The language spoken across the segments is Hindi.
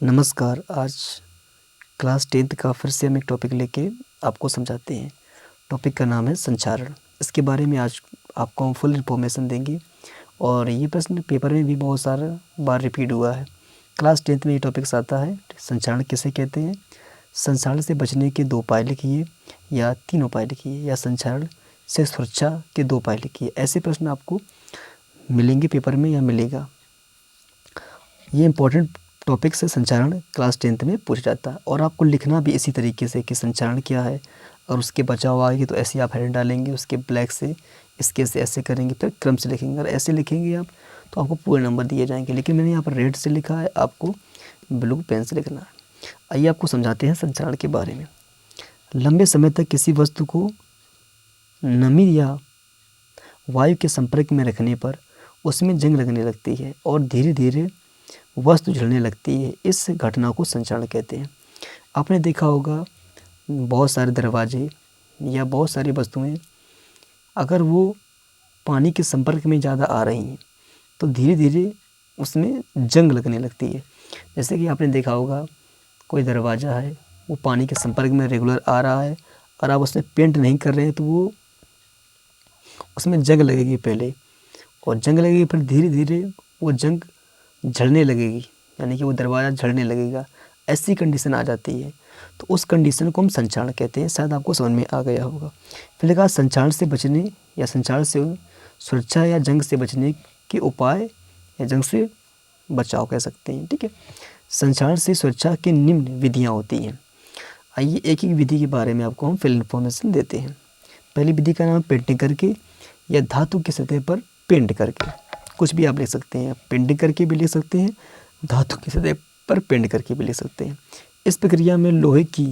नमस्कार। आज क्लास 10th का फिर से हम एक टॉपिक लेके आपको समझाते हैं। टॉपिक का नाम है संचारण। इसके बारे में आज आपको हम फुल इन्फॉर्मेशन देंगे और ये प्रश्न पेपर में भी बहुत सारा बार रिपीट हुआ है। क्लास 10th में ये टॉपिक्स आता है, संचारण किसे कहते हैं, संचारण से बचने के 2 उपाय लिखिए या 3 उपाय लिखिए, या संचारण से सुरक्षा के 2 उपाय लिखिए। ऐसे प्रश्न आपको मिलेंगे पेपर में या मिलेगा। ये इम्पोर्टेंट टॉपिक से संचारण क्लास 10th में पूछा जाता है और आपको लिखना भी इसी तरीके से कि संचारण क्या है और उसके बचाव आएगी तो ऐसे आप हेडिंग डालेंगे, उसके ब्लैक से इसके से ऐसे करेंगे, फिर क्रम से लिखेंगे। अगर ऐसे लिखेंगे आप तो आपको पूरे नंबर दिए जाएंगे, लेकिन मैंने यहाँ पर रेड से लिखा है, आपको ब्लू पेन से लिखना है। आइए आपको समझाते हैं संचारण के बारे में। लंबे समय तक किसी वस्तु को नमी या वायु के संपर्क में रखने पर उसमें जंग लगने लगती है और धीरे धीरे वस्तु जलने लगती है। इस घटना को संचारण कहते हैं। आपने देखा होगा बहुत सारे दरवाजे या बहुत सारी वस्तुएं अगर वो पानी के संपर्क में ज़्यादा आ रही हैं तो धीरे धीरे उसमें जंग लगने लगती है। जैसे कि आपने देखा होगा कोई दरवाज़ा है, वो पानी के संपर्क में रेगुलर आ रहा है और आप उसमें पेंट नहीं कर रहे हैं तो वो उसमें जंग लगेगी पहले, और जंग लगेगी फिर धीरे धीरे वो जंग झड़ने लगेगी, यानी कि वो दरवाज़ा झड़ने लगेगा। ऐसी कंडीशन आ जाती है तो उस कंडीशन को हम संचारण कहते हैं। शायद आपको समझ में आ गया होगा। फिर लिखा संचारण से बचने या संचारण से सुरक्षा या जंग से बचने के उपाय या जंग से बचाव कह सकते हैं। ठीक है, संचारण से सुरक्षा की निम्न विधियाँ होती हैं। आइए एक एक विधि के बारे में आपको हम फिल इन्फॉर्मेशन देते हैं। पहली विधि का नाम पेंटिंग करके या धातु की सतह पर पेंट करके। कुछ भी आप लिख सकते हैं, पेंटिंग करके भी लिख सकते हैं, धातु की सतह पर पेंट करके भी लिख सकते हैं। इस प्रक्रिया में लोहे की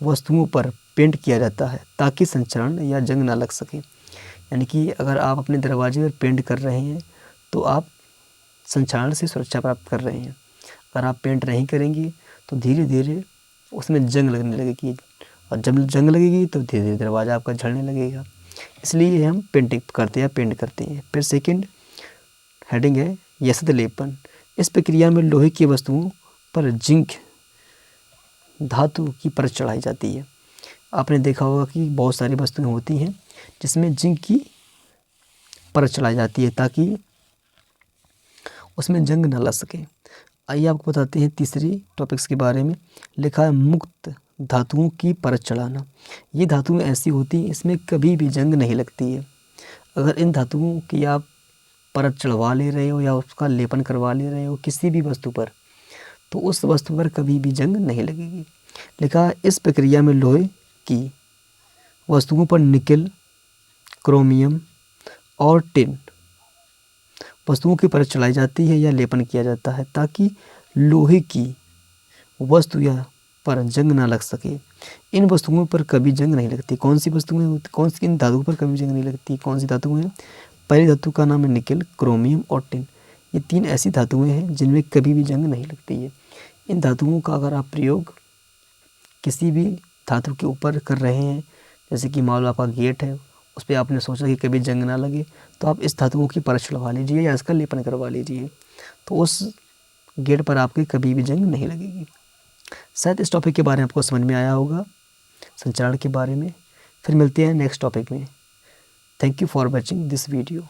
वस्तुओं पर पेंट किया जाता है ताकि संचारण या जंग ना लग सके। यानी कि अगर आप अपने दरवाजे पर पेंट कर रहे हैं तो आप संचारण से सुरक्षा प्राप्त कर रहे हैं। अगर आप पेंट नहीं करेंगे तो धीरे धीरे उसमें जंग लगने लगेगी, और जब जंग लगेगी तो धीरे धीरे दरवाज़ा आपका झड़ने लगेगा। इसलिए हम पेंटिंग करते हैं, पेंट करते हैं। फिर सेकंड हेडिंग है यशद लेपन। इस प्रक्रिया में लोहे की वस्तुओं पर जिंक धातु की परत चढ़ाई जाती है। आपने देखा होगा कि बहुत सारी वस्तुएं होती हैं जिसमें जिंक की परत चढ़ाई जाती है ताकि उसमें जंग न लग सके। आइए आपको बताते हैं तीसरी टॉपिक्स के बारे में। लिखा है मुक्त धातुओं की परत चढ़ाना। ये धातुएं ऐसी होती हैं इसमें कभी भी जंग नहीं लगती है। अगर इन धातुओं की आप परत चढ़वा ले रहे हो या उसका लेपन करवा ले रहे हो किसी भी वस्तु पर तो उस वस्तु पर कभी भी जंग नहीं लगेगी। लिखा इस प्रक्रिया में लोहे की वस्तुओं पर निकेल, क्रोमियम और टिन वस्तुओं की परत चढ़ाई जाती है या लेपन किया जाता है ताकि लोहे की वस्तु या पर जंग ना लग सके। इन वस्तुओं पर कभी जंग नहीं लगती। कौन सी वस्तुएं, कौन सी इन धातुओं पर कभी जंग नहीं लगती? कौन सी धातुएं हैं? पहली धातु का नाम है निकेल, क्रोमियम और टिन। ये 3 ऐसी धातुएं हैं जिनमें कभी भी जंग नहीं लगती है। इन धातुओं का अगर आप प्रयोग किसी भी धातु के ऊपर कर रहे हैं, जैसे कि मान लो आपका गेट है, उस पर आपने सोचा कि कभी जंग ना लगे तो आप इस धातुओं की परत चढ़वा लीजिए या इसका लेपन करवा लीजिए, तो उस गेट पर आपके कभी भी जंग नहीं लगेगी। शायद इस टॉपिक के बारे में आपको समझ में आया होगा, संचारण के बारे में। फिर मिलते हैं नेक्स्ट टॉपिक में। Thank you for watching this video.